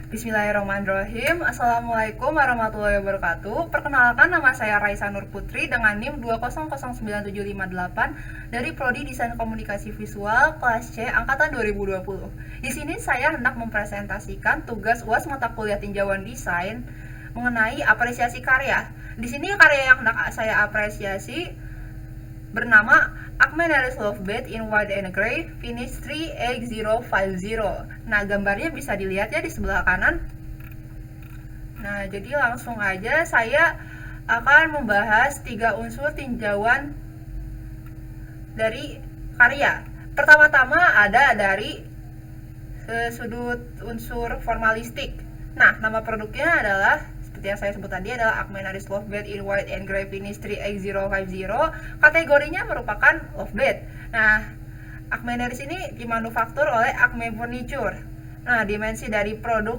Bismillahirrahmanirrahim. Assalamualaikum warahmatullahi wabarakatuh. Perkenalkan, nama saya Raisa Nur Putri dengan NIM 2009758 dari Prodi Desain Komunikasi Visual kelas C angkatan 2020. Di sini saya hendak mempresentasikan tugas UAS mata kuliah tinjauan desain mengenai apresiasi karya. Di sini karya yang hendak saya apresiasi bernama Acme Neris Lovebed in White and Grey Finish 38050. Nah, gambarnya bisa dilihat ya di sebelah kanan. Nah, jadi langsung aja saya akan membahas 3 unsur tinjauan dari karya. Pertama-tama ada dari sudut unsur formalistik. Nah, nama produknya adalah seperti yang saya sebut tadi adalah Acme Neris Lovebed in White and Grey Finish 38050. Kategorinya merupakan lovebed. Nah, Acme Neris ini dimanufaktur oleh Acme Furniture. Nah, dimensi dari produk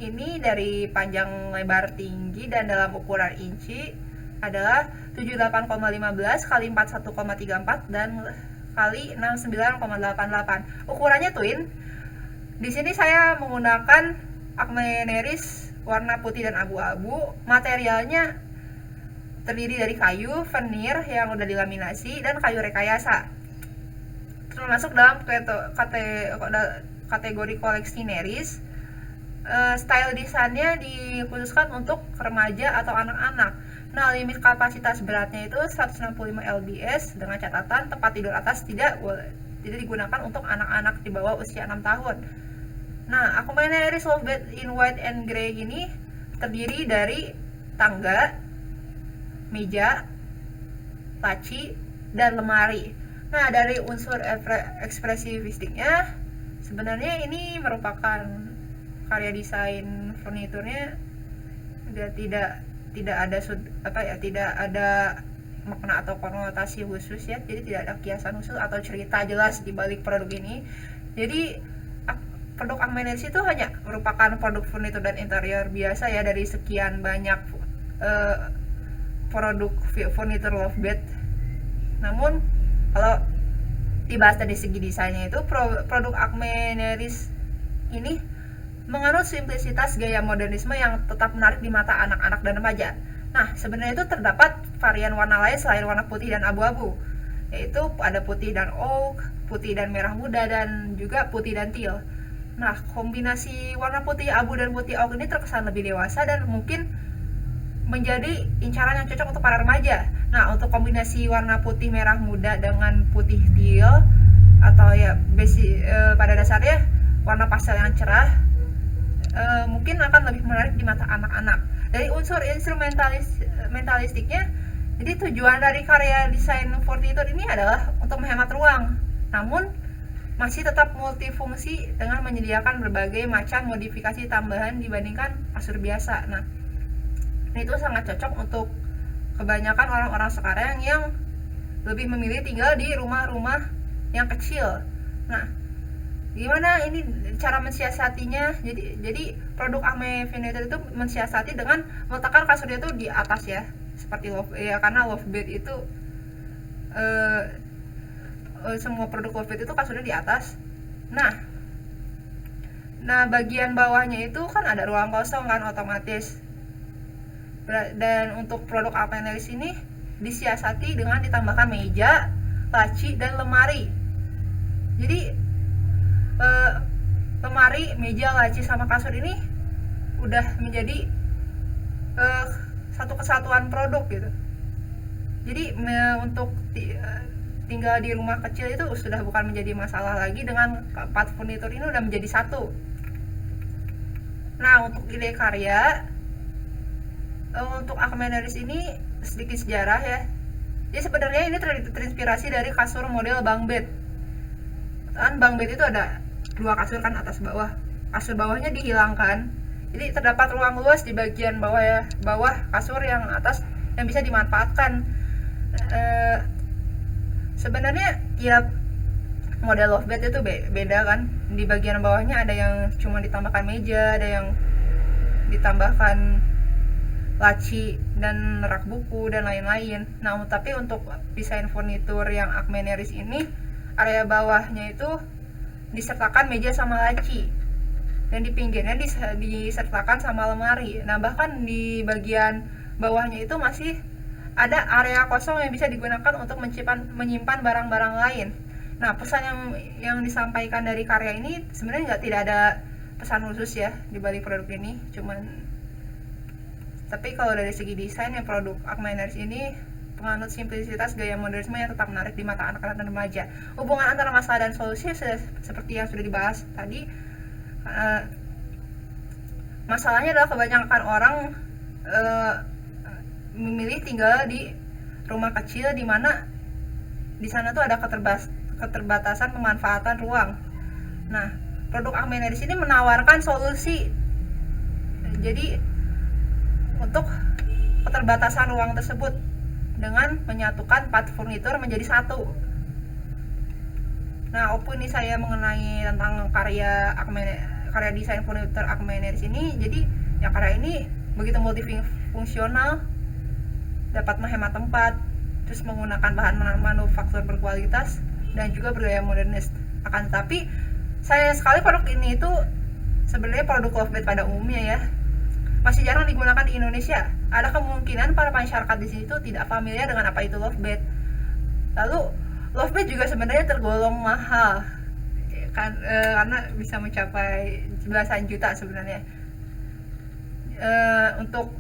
ini dari panjang lebar tinggi dan dalam ukuran inci adalah 78,15 kali 41,34 dan kali 69,88. Ukurannya twin. Di sini saya menggunakan Acme Neris warna putih dan abu-abu. Materialnya terdiri dari kayu, veneer yang udah dilaminasi, dan kayu rekayasa. Termasuk dalam kategori koleksi Neris. Style desainnya dikhususkan untuk remaja atau anak-anak. Nah, limit kapasitas beratnya itu 165 lbs dengan catatan tempat tidur atas tidak digunakan untuk anak-anak di bawah usia 6 tahun. Nah, Acme Neris Lovebed in White and Grey ini terdiri dari tangga, meja, laci, dan lemari. Nah, dari unsur ekspresifistiknya, sebenarnya ini merupakan karya desain furniturnya tidak ada makna atau konotasi khusus ya. Jadi tidak ada kiasan khusus atau cerita jelas di balik produk ini. Jadi produk Acme Neris itu hanya merupakan produk furnitur dan interior biasa ya dari sekian banyak produk furnitur lovebed. Namun kalau dibahas dari segi desainnya itu produk Acme Neris ini menganut simplisitas gaya modernisme yang tetap menarik di mata anak-anak dan remaja. Nah, sebenarnya itu terdapat varian warna lain selain warna putih dan abu-abu, yaitu ada putih dan oak, putih dan merah muda, dan juga putih dan teal. Nah, kombinasi warna putih abu dan putih oak ini terkesan lebih dewasa dan mungkin menjadi incaran yang cocok untuk para remaja. Nah, untuk kombinasi warna putih merah muda dengan putih teal atau ya pada dasarnya warna pastel yang cerah mungkin akan lebih menarik di mata anak-anak. Dari unsur instrumentalistiknya, jadi tujuan dari karya desain furnitur ini adalah untuk menghemat ruang, namun masih tetap multifungsi dengan menyediakan berbagai macam modifikasi tambahan dibandingkan kasur biasa. Nah, itu sangat cocok untuk kebanyakan orang-orang sekarang yang lebih memilih tinggal di rumah-rumah yang kecil. Nah, gimana ini cara mensiasatinya? Jadi produk Acme Furniture itu mensiasati dengan meletakkan kasurnya itu di atas ya, seperti karena lovebed itu semua produk lovebed itu kasurnya di atas. Nah, bagian bawahnya itu kan ada ruang kosong kan otomatis. Dan untuk produk Acme Neris ini disiasati dengan ditambahkan meja, laci, dan lemari. Jadi lemari, meja, laci, sama kasur ini udah menjadi satu kesatuan produk gitu. Jadi untuk tinggal di rumah kecil itu sudah bukan menjadi masalah lagi, dengan 4 furnitur ini udah menjadi satu. Nah, untuk ide karya untuk Acme Neris ini sedikit sejarah ya. Jadi sebenarnya ini terinspirasi dari kasur model bunk bed. Kan bunk bed itu ada 2 kasur kan, atas bawah. Kasur bawahnya dihilangkan, jadi terdapat ruang luas di bagian bawah ya, bawah kasur yang atas yang bisa dimanfaatkan. Sebenarnya tiap model lovebed itu beda kan. Di bagian bawahnya ada yang cuma ditambahkan meja, ada yang ditambahkan laci dan rak buku dan lain-lain. Nah, tapi untuk desain furnitur yang Acme Neris ini, area bawahnya itu disertakan meja sama laci. dan di pinggirnya disertakan sama lemari. Nah, bahkan di bagian bawahnya itu masih ada area kosong yang bisa digunakan untuk menyimpan barang-barang lain. Nah, pesan yang disampaikan dari karya ini sebenarnya tidak ada pesan khusus ya di balik produk ini, tapi kalau dari segi desain, yang produk Akmenaris ini penganut simplisitas gaya modernisme yang tetap menarik di mata anak-anak dan remaja. Hubungan antara masalah dan solusi seperti yang sudah dibahas tadi, masalahnya adalah kebanyakan orang memilih tinggal di rumah kecil di mana di sana tuh ada keterbatasan pemanfaatan ruang. Nah, produk Akmenaris ini menawarkan solusi. Jadi untuk keterbatasan ruang tersebut dengan menyatukan 4 furnitur menjadi satu. Nah, opini saya mengenai tentang karya desain furnitur Akmenaris ini, jadi ya karya ini begitu multifungsional, dapat menghemat tempat, terus menggunakan bahan manufaktur berkualitas dan juga bergaya modernis. Akan tetapi sayang sekali produk ini itu sebenarnya produk Lovebed pada umumnya ya masih jarang digunakan di Indonesia. Ada kemungkinan para masyarakat di sini tuh tidak familiar dengan apa itu Lovebed. Lalu Lovebed juga sebenarnya tergolong mahal kan, karena bisa mencapai belasan juta sebenarnya. Untuk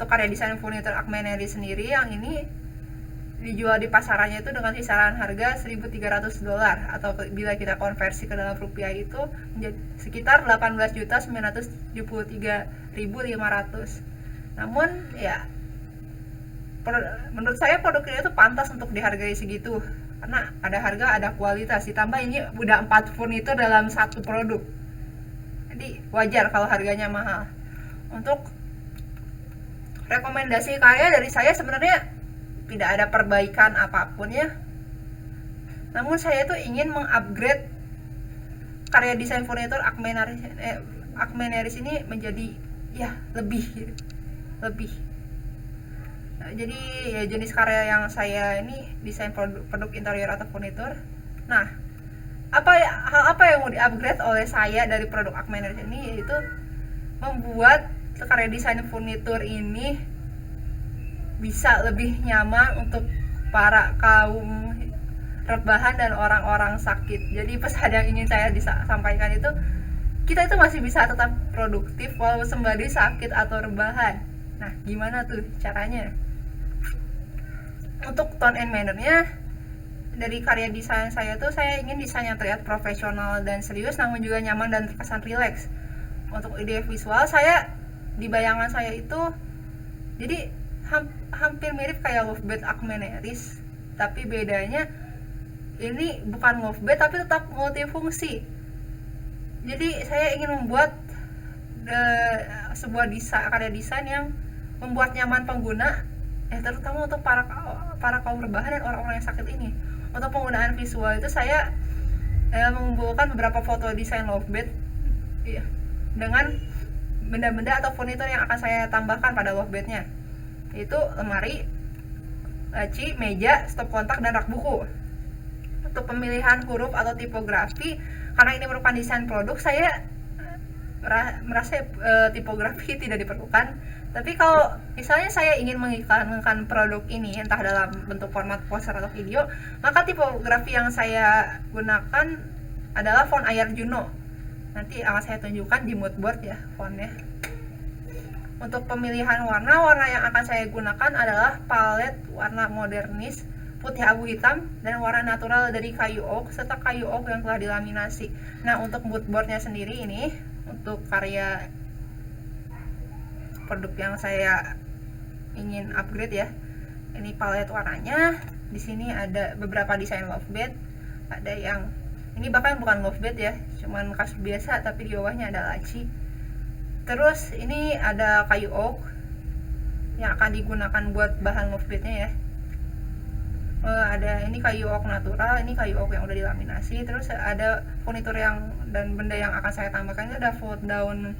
karya desain furnitur Akmenaris sendiri yang ini dijual di pasarannya itu dengan kisaran harga $1.300, atau bila kita konversi ke dalam rupiah itu menjadi sekitar 18.973.500. Namun ya menurut saya produk ini itu pantas untuk dihargai segitu karena ada harga, ada kualitas, ditambah ini udah 4 furnitur dalam satu produk. Jadi wajar kalau harganya mahal. Untuk rekomendasi karya dari saya sebenarnya tidak ada perbaikan apapun ya. Namun saya tuh ingin mengupgrade karya desain furnitur Akmenaris ini menjadi ya lebih. Nah, jadi ya jenis karya yang saya ini desain produk interior atau furnitur. Nah, hal apa yang mau di-upgrade oleh saya dari produk Akmenaris ini, yaitu membuat karya desain furnitur ini bisa lebih nyaman untuk para kaum rebahan dan orang-orang sakit. Jadi pesan yang ingin saya sampaikan itu, kita itu masih bisa tetap produktif walau sembari sakit atau rebahan. Nah, gimana tuh caranya? Untuk tone and manner-nya dari karya desain saya tuh, saya ingin desain yang terlihat profesional dan serius, namun juga nyaman dan terkesan rileks. Untuk ide visual saya, di bayangan saya itu jadi hampir mirip kayak Lovebed Akmenaris, tapi bedanya ini bukan Lovebed tapi tetap multifungsi. Jadi saya ingin membuat sebuah karya desain yang membuat nyaman pengguna, terutama untuk para kaum rebahan dan orang-orang yang sakit ini. Untuk penggunaan visual itu saya mengumpulkan beberapa foto desain Lovebed dengan benda-benda atau furnitur yang akan saya tambahkan pada Lovebednya, yaitu lemari, laci, meja, stop kontak, dan rak buku. Untuk pemilihan huruf atau tipografi, karena ini merupakan desain produk, saya merasa tipografi tidak diperlukan. Tapi kalau misalnya saya ingin mengiklankan produk ini entah dalam bentuk format poster atau video, maka tipografi yang saya gunakan adalah font Ayar Juno. Nanti akan saya tunjukkan di moodboard ya fontnya. Untuk pemilihan warna yang akan saya gunakan adalah palet warna modernis, putih abu hitam, dan warna natural dari kayu oak serta kayu oak yang telah dilaminasi. Nah, untuk moodboardnya sendiri ini untuk karya produk yang saya ingin upgrade ya. Ini palet warnanya. Di sini ada beberapa desain Lovebed. Ada yang ini bahkan bukan Lovebed ya, cuman kasur biasa tapi di bawahnya ada laci. Terus ini ada kayu oak yang akan digunakan buat bahan Lovebednya ya. Ada ini kayu oak natural, ini kayu oak yang udah dilaminasi. Terus ada furnitur dan benda yang akan saya tambahkan itu ada fold down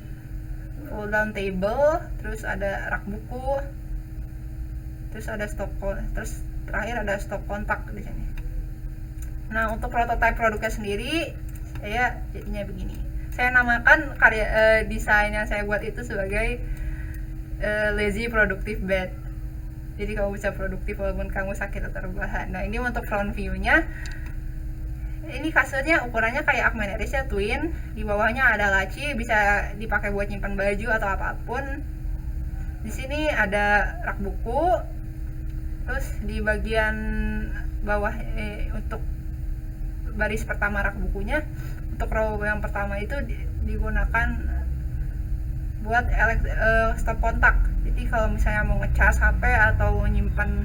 table, terus ada rak buku, terus ada terus terakhir ada stop kontak di sini. Nah, untuk prototipe produknya sendiri saya jadinya begini. Saya namakan desain yang saya buat itu sebagai lazy productive bed. Jadi kamu bisa produktif walaupun kamu sakit atau rebahan. Nah, ini untuk front view-nya. Ini kasurnya ukurannya kayak Akmenaris ya, twin. Di bawahnya ada laci, bisa dipakai buat nyimpan baju atau apapun. Di sini ada rak buku. Terus di bagian bawah untuk baris pertama rak bukunya, untuk row yang pertama itu digunakan buat stop kontak. Jadi kalau misalnya mau ngecas HP atau nyimpan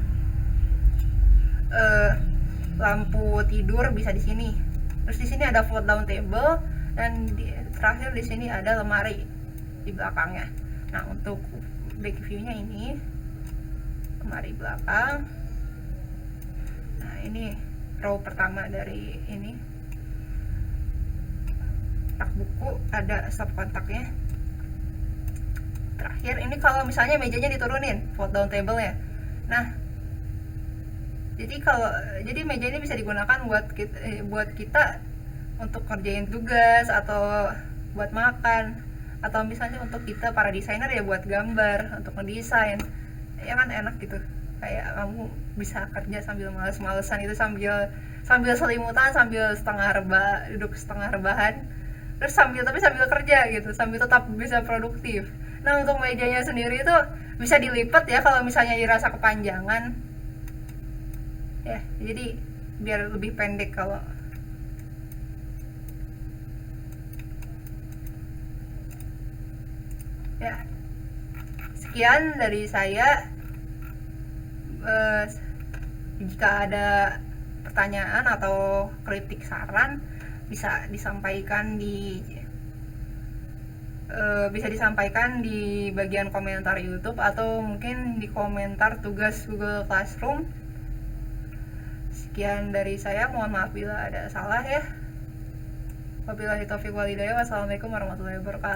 lampu tidur bisa di sini. Terus di sini ada fold down table, dan terakhir di sini ada lemari di belakangnya. Nah, untuk back view-nya ini lemari belakang. Nah, ini row pertama dari ini rak buku, ada stop kontaknya. Terakhir ini kalau misalnya mejanya diturunin, fold down table ya. Nah, jadi meja ini bisa digunakan buat kita untuk kerjain tugas atau buat makan, atau misalnya untuk kita para desainer ya buat gambar, untuk ngedesain. Ya kan enak gitu. Kayak kamu bisa kerja sambil males-malesan itu, sambil selimutan, sambil duduk setengah rebahan. Terus sambil kerja gitu, sambil tetap bisa produktif. Nah, untuk mejanya sendiri itu bisa dilipat ya kalau misalnya dirasa kepanjangan. Ya, jadi biar lebih pendek kalau ya. Sekian dari saya. Jika ada pertanyaan atau kritik saran bisa disampaikan di bagian komentar YouTube atau mungkin di komentar tugas Google Classroom. Sekian dari saya, mohon maaf bila ada salah ya. Wabillahi taufiq wal hidayah. Wassalamualaikum warahmatullahi wabarakatuh.